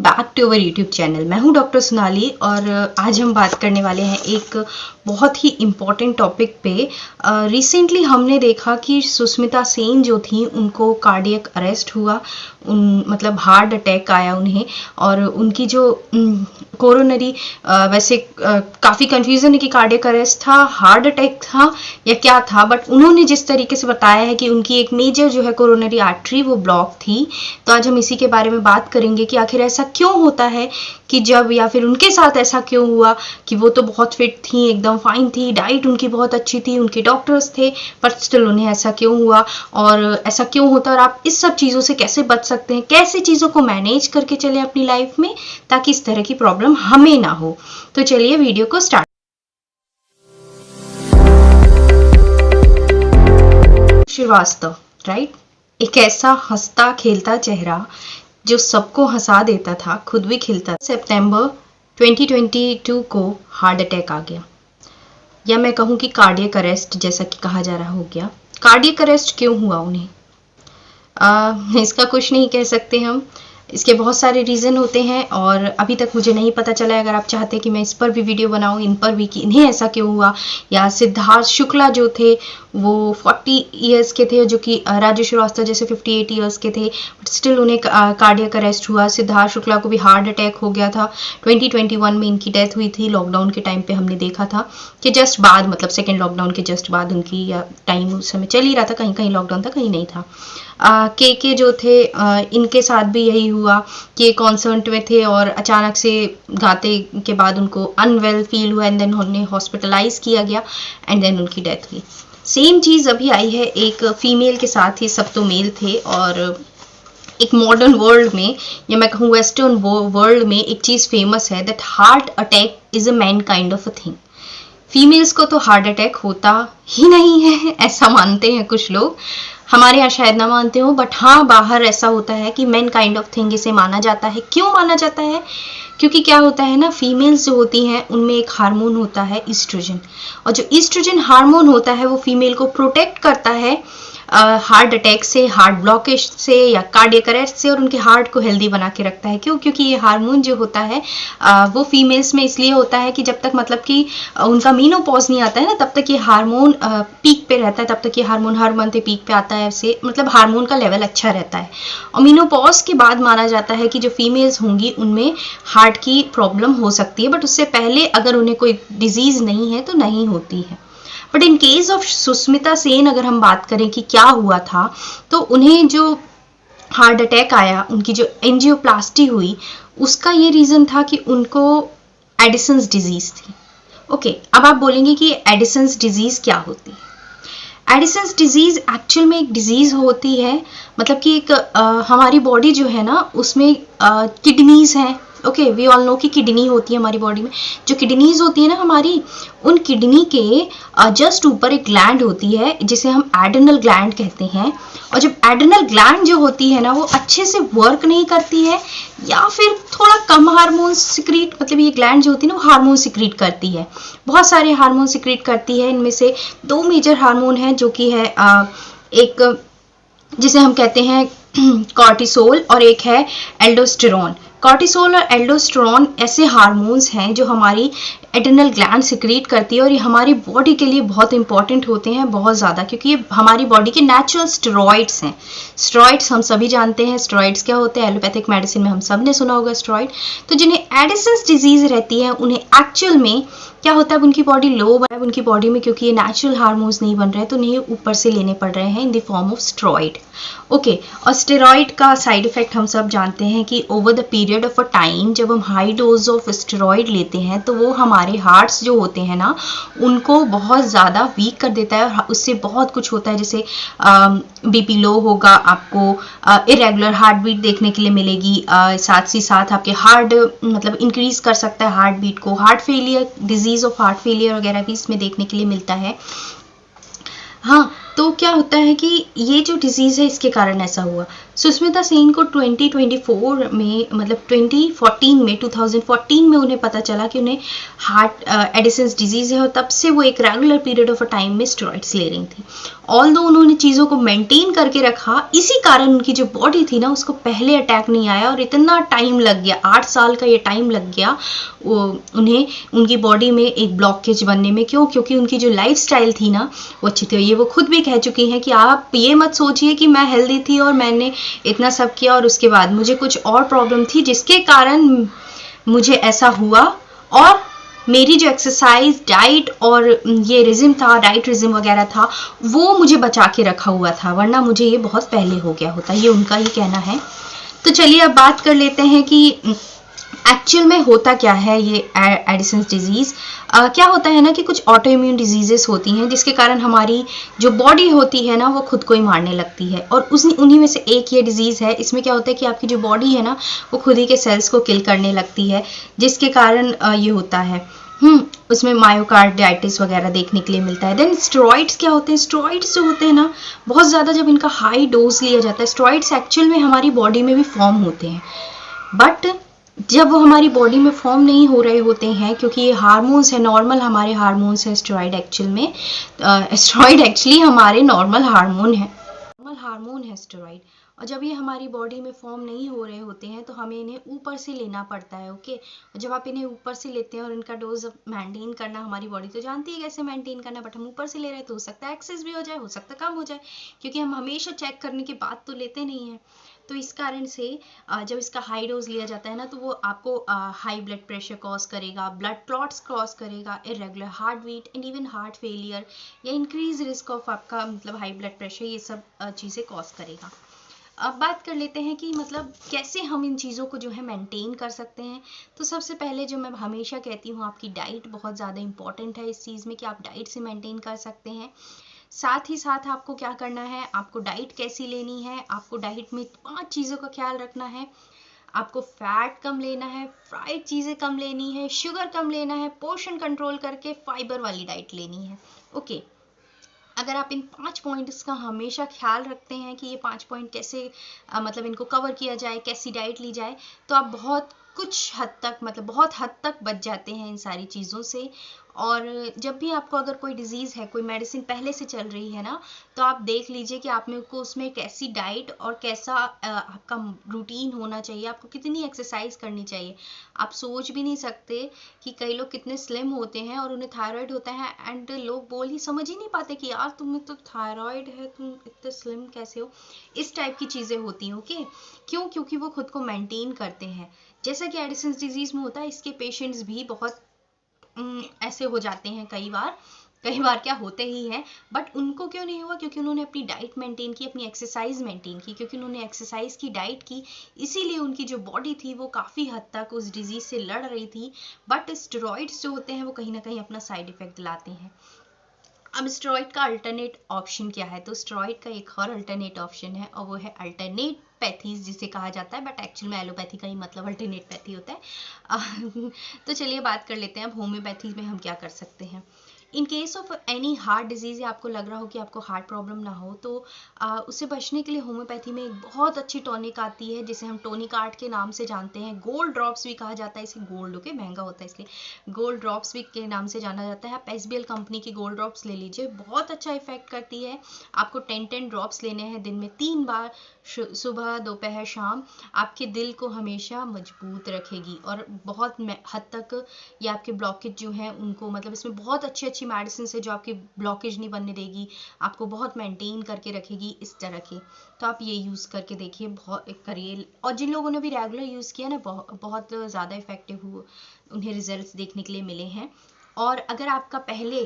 Back to our YouTube channel. मैं हूं doctor Sonali और आज हम बात करने वाले हैं एक बहुत ही इम्पॉर्टेंट टॉपिक पे। रिसेंटली हमने देखा कि सुष्मिता सेन जो थी उनको कार्डियक अरेस्ट हुआ, मतलब हार्ट अटैक आया उन्हें, और उनकी जो कोरोनरी वैसे काफ़ी कन्फ्यूज़न है कि कार्डियक अरेस्ट था, हार्ट अटैक था या क्या था, बट उन्होंने जिस तरीके से बताया है कि उनकी एक मेजर जो है कोरोनरी आर्टरी वो ब्लॉक थी। तो आज हम इसी के बारे में बात करेंगे कि आखिर ऐसा क्यों होता है कि जब, या फिर उनके साथ ऐसा क्यों हुआ कि वो तो बहुत फिट थी, एकदम फाइन थी, डाइट उनकी बहुत अच्छी थी, उनके डॉक्टर्स थे, पर स्टिल उन्हें ऐसा क्यों हुआ और ऐसा क्यों होता है, और आप इस सब चीज़ों से कैसे बच सकते हैं, कैसे चीज़ों को मैनेज करके चले अपनी लाइफ में ताकि इस तरह की प्रॉब्लम हमें ना हो। तो चलिए वीडियो को स्टार्ट। श्रीवास्तव, राइट, एक ऐसा हंसता खेलता चेहरा जो सबको हंसा देता था, खुद भी खिलता। सितंबर 2022 को हार्ट अटैक आ गया, या मैं कहूँ कि कार्डियक अरेस्ट जैसा कि कहा जा रहा हो गया। कार्डियक अरेस्ट क्यों हुआ उन्हें? इसका कुछ नहीं कह सकते हम, इसके बहुत सारे रीज़न होते हैं और अभी तक मुझे नहीं पता चला है। अगर आप चाहते हैं कि मैं इस पर भी वीडियो बनाऊं, इन पर भी, कि इन्हें ऐसा क्यों हुआ, या सिद्धार्थ शुक्ला जो थे वो 40 इयर्स के थे, जो कि राजू श्रीवास्तव जैसे 58 इयर्स के थे, बट स्टिल उन्हें कार्डियक अरेस्ट हुआ। सिद्धार्थ शुक्ला को भी हार्ट अटैक हो गया था, 2021 में इनकी डेथ हुई थी। लॉकडाउन के टाइम पे हमने देखा था कि जस्ट बाद, मतलब सेकेंड लॉकडाउन के जस्ट बाद उनकी, या टाइम उस समय चल ही रहा था, कहीं कहीं लॉकडाउन था कहीं नहीं था। के जो थे, इनके साथ भी यही हुआ कि कॉन्सर्ट में थे और अचानक से गाते के बाद उनको अनवेल फील हुआ एंड देन उन्हें हॉस्पिटलाइज किया गया एंड देन उनकी डेथ हुई। सेम चीज़ अभी आई है एक फीमेल के साथ ही, सब तो मेल थे, और एक मॉडर्न वर्ल्ड में, या मैं कहूँ वेस्टर्न वर्ल्ड में एक चीज़ फेमस है, that heart attack is a man kind of a thing. Females को तो हार्ट अटैक होता ही नहीं है, ऐसा मानते हैं कुछ लोग, हमारे यहाँ शायद ना मानते हो, बट हाँ बाहर ऐसा होता है कि मैन काइंड ऑफ थिंग इसे माना जाता है। क्यों माना जाता है? क्योंकि क्या होता है ना, फीमेल्स जो होती हैं उनमें एक हार्मोन होता है ईस्ट्रोजन, और जो ईस्ट्रोजन हार्मोन होता है वो फीमेल को प्रोटेक्ट करता है हार्ट अटैक से, हार्ट ब्लॉकेज से या कार्डियक अरेस्ट से, और उनके हार्ट को हेल्दी बना के रखता है। क्यों? क्योंकि ये हार्मोन जो होता है वो फीमेल्स में इसलिए होता है कि जब तक, मतलब कि उनका मीनोपॉज नहीं आता है ना, तब तक ये हार्मोन पीक पे रहता है, तब तक ये हार्मोन हर मंथ पीक पे आता है, ऐसे मतलब हार्मोन का लेवल अच्छा रहता है। और मीनोपॉज के बाद माना जाता है कि जो फीमेल्स होंगी उनमें हार्ट की प्रॉब्लम हो सकती है, बट उससे पहले अगर उन्हें कोई डिजीज़ नहीं है तो नहीं होती है। But in case of Sushmita Sen अगर हम बात करें कि क्या हुआ था, तो उन्हें जो हार्ट अटैक आया, उनकी जो एंजियोप्लास्टी हुई, उसका ये रीज़न था कि उनको एडिसन्स डिजीज़ थी। ओके, अब आप बोलेंगे कि एडिसन्स डिजीज़ क्या होती है? एडिसन्स डिजीज़ एक्चुअल में एक डिजीज़ होती है, मतलब कि एक हमारी बॉडी जो है ना उसमें किडनीज़ हैं। ओके, वी ऑल नो कि किडनी होती है हमारी बॉडी में। जो किडनीज होती है ना हमारी, उन किडनी के जस्ट ऊपर एक ग्लैंड होती है जिसे हम एड्रेनल ग्लैंड कहते हैं, और जब एड्रेनल ग्लैंड जो होती है ना वो अच्छे से वर्क नहीं करती है, या फिर थोड़ा कम हार्मोन सिक्रीट, मतलब ये ग्लैंड जो होती है ना वो हार्मोन सिक्रीट करती है, बहुत सारे हार्मोन सिक्रीट करती है। इनमें से दो मेजर हार्मोन हैं, जो कि है एक जिसे हम कहते हैं कॉर्टिसोल, और एक है एल्डोस्टेरोन। कॉर्टिसोल और एल्डोस्टेरोन ऐसे हार्मोन्स हैं जो हमारी एड्रेनल ग्लैंड सिक्रीट करती है, और ये हमारी बॉडी के लिए बहुत इंपॉर्टेंट होते हैं, बहुत ज़्यादा, क्योंकि ये हमारी बॉडी के नेचुरल स्टेरॉइड्स हैं। स्टेरॉइड्स हम सभी जानते हैं, स्टेरॉइड्स क्या होते हैं, एलोपैथिक मेडिसिन में हम सब ने सुना होगा स्टेरॉइड। तो जिन्हें एडिसन्स डिजीज़ रहती है उन्हें एक्चुअल में क्या होता है, उनकी बॉडी लो है, उनकी बॉडी में क्योंकि ये नेचुरल हार्मोन्स नहीं बन रहे हैं तो उन्हें ऊपर से लेने पड़ रहे हैं in the form of steroid. Okay, और स्टेरॉइड का साइड इफेक्ट हम सब जानते हैं कि over the period of a time जब हम हाई डोज ऑफ स्टेरॉइड लेते हैं तो वो हमारे हार्ट्स जो होते हैं ना उनको बहुत ज़्यादा वीक कर देता है, और उससे बहुत कुछ होता है, जैसे बीपी लो होगा, आपको इरेगुलर हार्ट बीट देखने के लिए मिलेगी, साथ ही साथ आपके हार्ट मतलब इंक्रीज कर सकता है हार्ट बीट को, heart failure, disease of heart failure वगैरह भी इसमें देखने के लिए मिलता है। हाँ, तो क्या होता है कि ये जो डिजीज़ है इसके कारण ऐसा हुआ। सुष्मिता सेन को 2024 में मतलब 2014 में उन्हें पता चला कि उन्हें हार्ट एडिसन्स डिजीज है और तब से वो एक regular period of a time में स्टेरॉइड्स ले रही थी। ऑल्दो उन्होंने चीज़ों को मेंटेन करके रखा, इसी कारण उनकी जो बॉडी थी ना उसको पहले अटैक नहीं आया और इतना टाइम लग गया, 8 साल का ये टाइम लग गया उन्हें उनकी बॉडी में एक ब्लॉकेज बनने में। क्यों? क्योंकि उनकी जो लाइफस्टाइल थी ना वो अच्छी थी। ये वो खुद भी कह चुकी हैं कि आप ये मत सोचिए कि मैं हेल्दी थी और मैंने इतना सब किया और उसके बाद मुझे कुछ और प्रॉब्लम थी जिसके कारण मुझे ऐसा हुआ, और मेरी जो एक्सरसाइज, डाइट और ये रिज्म था, डाइट रिज्म वगैरह था, वो मुझे बचा के रखा हुआ था, वरना मुझे ये बहुत पहले हो गया होता। ये उनका ही कहना है। तो चलिए अब बात कर लेते हैं कि एक्चुअल में होता क्या है ये एडिसन्स डिजीज़। क्या होता है ना कि कुछ ऑटो इम्यून डिजीजेस होती हैं जिसके कारण हमारी जो बॉडी होती है ना वो खुद को ही मारने लगती है, और उन्हीं में से एक ये डिजीज़ है। इसमें क्या होता है कि आपकी जो बॉडी है ना वो खुद ही के सेल्स को किल करने लगती है, जिसके कारण ये होता है। उसमें मायोकार्डिटिस वगैरह देखने के लिए मिलता है। देन स्टेरॉइड्स क्या होते हैं? स्टेरॉइड्स जो होते हैं ना बहुत ज़्यादा जब इनका हाई डोज लिया जाता है, स्टेरॉइड्स एक्चुअल में हमारी बॉडी में भी फॉर्म होते हैं, बट जब वो हमारी बॉडी में फॉर्म नहीं हो रहे होते हैं, क्योंकि ये हार्मोन्स है, नॉर्मल हमारे हार्मोन्स है स्टेरॉइड एक्चुअल में, स्टेरॉइड एक्चुअली हमारे नॉर्मल हार्मोन है स्टेरॉइड। और जब ये हमारी बॉडी में फॉर्म नहीं हो रहे होते हैं तो हमें इन्हें ऊपर से लेना पड़ता है। ओके, और जब आप इन्हें ऊपर से लेते हैं और इनका डोज मेंटेन करना, हमारी बॉडी तो जानती है कैसे मेंटेन करना, बट हम ऊपर से ले रहे हैं तो हो सकता है एक्सेस भी हो जाए, हो सकता है कम हो जाए, क्योंकि हम हमेशा चेक करने के बाद तो लेते नहीं हैं। तो इस कारण से जब इसका हाई डोज लिया जाता है ना तो वो आपको हाई ब्लड प्रेशर कॉज करेगा, ब्लड क्लॉट्स कॉज करेगा, irregular heartbeat and even heart failure या इंक्रीज रिस्क ऑफ आपका मतलब हाई ब्लड प्रेशर, ये सब चीज़ें कॉज करेगा। अब बात कर लेते हैं कि मतलब कैसे हम इन चीज़ों को जो है मेंटेन कर सकते हैं। तो सबसे पहले जो मैं हमेशा कहती हूँ, आपकी डाइट बहुत ज़्यादा इंपॉर्टेंट है इस चीज़ में कि आप डाइट से मेंटेन कर सकते हैं। साथ ही साथ आपको क्या करना है, आपको डाइट कैसी लेनी है, आपको डाइट में 5 चीज़ों का ख्याल रखना है। आपको फैट कम लेना है, फ्राइड चीज़ें कम लेनी है, शुगर कम लेना है, पोर्शन कंट्रोल करके फाइबर वाली डाइट लेनी है। ओके, अगर आप इन 5 पॉइंट्स का हमेशा ख्याल रखते हैं कि ये 5 पॉइंट कैसे मतलब इनको कवर किया जाए, कैसी डाइट ली जाए, तो आप बहुत कुछ हद तक मतलब बहुत हद तक बच जाते हैं इन सारी चीज़ों से। और जब भी आपको अगर कोई डिजीज़ है, कोई मेडिसिन पहले से चल रही है ना, तो आप देख लीजिए कि आप में को उसमें कैसी डाइट और कैसा आपका रूटीन होना चाहिए, आपको कितनी एक्सरसाइज करनी चाहिए। आप सोच भी नहीं सकते कि कई लोग कितने स्लिम होते हैं और उन्हें थायराइड होता है, एंड लोग समझ ही नहीं पाते कि यार तुम्हें तो थायराइड है, तुम इतने स्लिम कैसे हो। इस टाइप की चीज़ें होती हैं। ओके, क्यों? क्योंकि वो खुद को मेंटेन करते हैं। जैसा कि एडिसन्स डिजीज में होता है, इसके पेशेंट्स भी बहुत ऐसे हो जाते हैं कई बार क्या होते ही हैं, बट उनको क्यों नहीं हुआ? क्योंकि उन्होंने अपनी डाइट मेंटेन की, अपनी एक्सरसाइज मेंटेन की, क्योंकि उन्होंने एक्सरसाइज की, डाइट की, इसीलिए उनकी जो बॉडी थी वो काफ़ी हद तक उस डिजीज से लड़ रही थी। बट स्टेरॉइड्स जो होते हैं वो कहीं ना कहीं अपना साइड इफेक्ट दिलाते हैं। अब स्टेरॉइड का अल्टरनेट ऑप्शन क्या है? तो स्टेरॉइड का एक और अल्टरनेट ऑप्शन है और वो है अल्टरनेट पैथीज जिसे कहा जाता है, बट एक्चुअल में एलोपैथी का ही मतलब अल्टरनेट पैथी होता है। तो चलिए बात कर लेते हैं अब होम्योपैथी में हम क्या कर सकते हैं। In case of any heart disease या आपको लग रहा हो कि आपको हार्ट प्रॉब्लम ना हो, तो उससे बचने के लिए होम्योपैथी में एक बहुत अच्छी टॉनिक आती है जिसे हम टोनिक आर्ट के नाम से जानते हैं। गोल्ड ड्रॉप्स भी कहा जाता है इसे, गोल्ड ओके महंगा होता है इसलिए गोल्ड ड्रॉप्स भी के नाम से जाना जाता है। आप SBL कंपनी की गोल्ड ड्रॉप्स ले लीजिए, बहुत अच्छा इफेक्ट करती है। आपको 10 ड्रॉप्स लेने हैं दिन में 3 बार, सुबह, दोपहर, शाम। आपके दिल को हमेशा मजबूत रखेगी और बहुत हद तक ये आपके ब्लॉकेज जो हैं उनको मतलब इसमें बहुत अच्छी अच्छी मेडिसिन है जो आपकी ब्लॉकेज नहीं बनने देगी, आपको बहुत मेंटेन करके रखेगी इस तरह के। तो आप ये यूज़ करके देखिए, बहुत करिए। और जिन लोगों ने भी रेगुलर यूज़ किया ना बहुत ज़्यादा इफेक्टिव हुआ, उन्हें रिजल्ट्स देखने के लिए मिले हैं। और अगर आपका पहले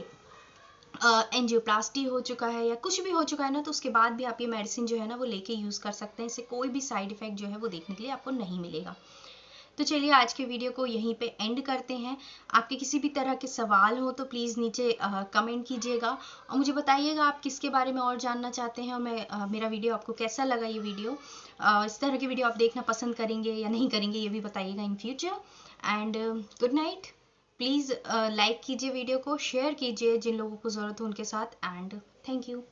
एंजियोप्लास्टी हो चुका है या कुछ भी हो चुका है ना, तो उसके बाद भी आप ये मेडिसिन जो है ना वो लेके यूज़ कर सकते हैं। इससे कोई भी साइड इफेक्ट जो है वो देखने के लिए आपको नहीं मिलेगा। तो चलिए आज के वीडियो को यहीं पे एंड करते हैं। आपके किसी भी तरह के सवाल हो तो प्लीज़ नीचे कमेंट कीजिएगा और मुझे बताइएगा आप किसके बारे में और जानना चाहते हैं, और मैं मेरा वीडियो आपको कैसा लगा। ये वीडियो इस तरह की वीडियो आप देखना पसंद करेंगे या नहीं करेंगे, ये भी बताइएगा in future. And good night. Please like कीजिए वीडियो को, शेयर कीजिए जिन लोगों को ज़रूरत हो उनके साथ, एंड थैंक यू।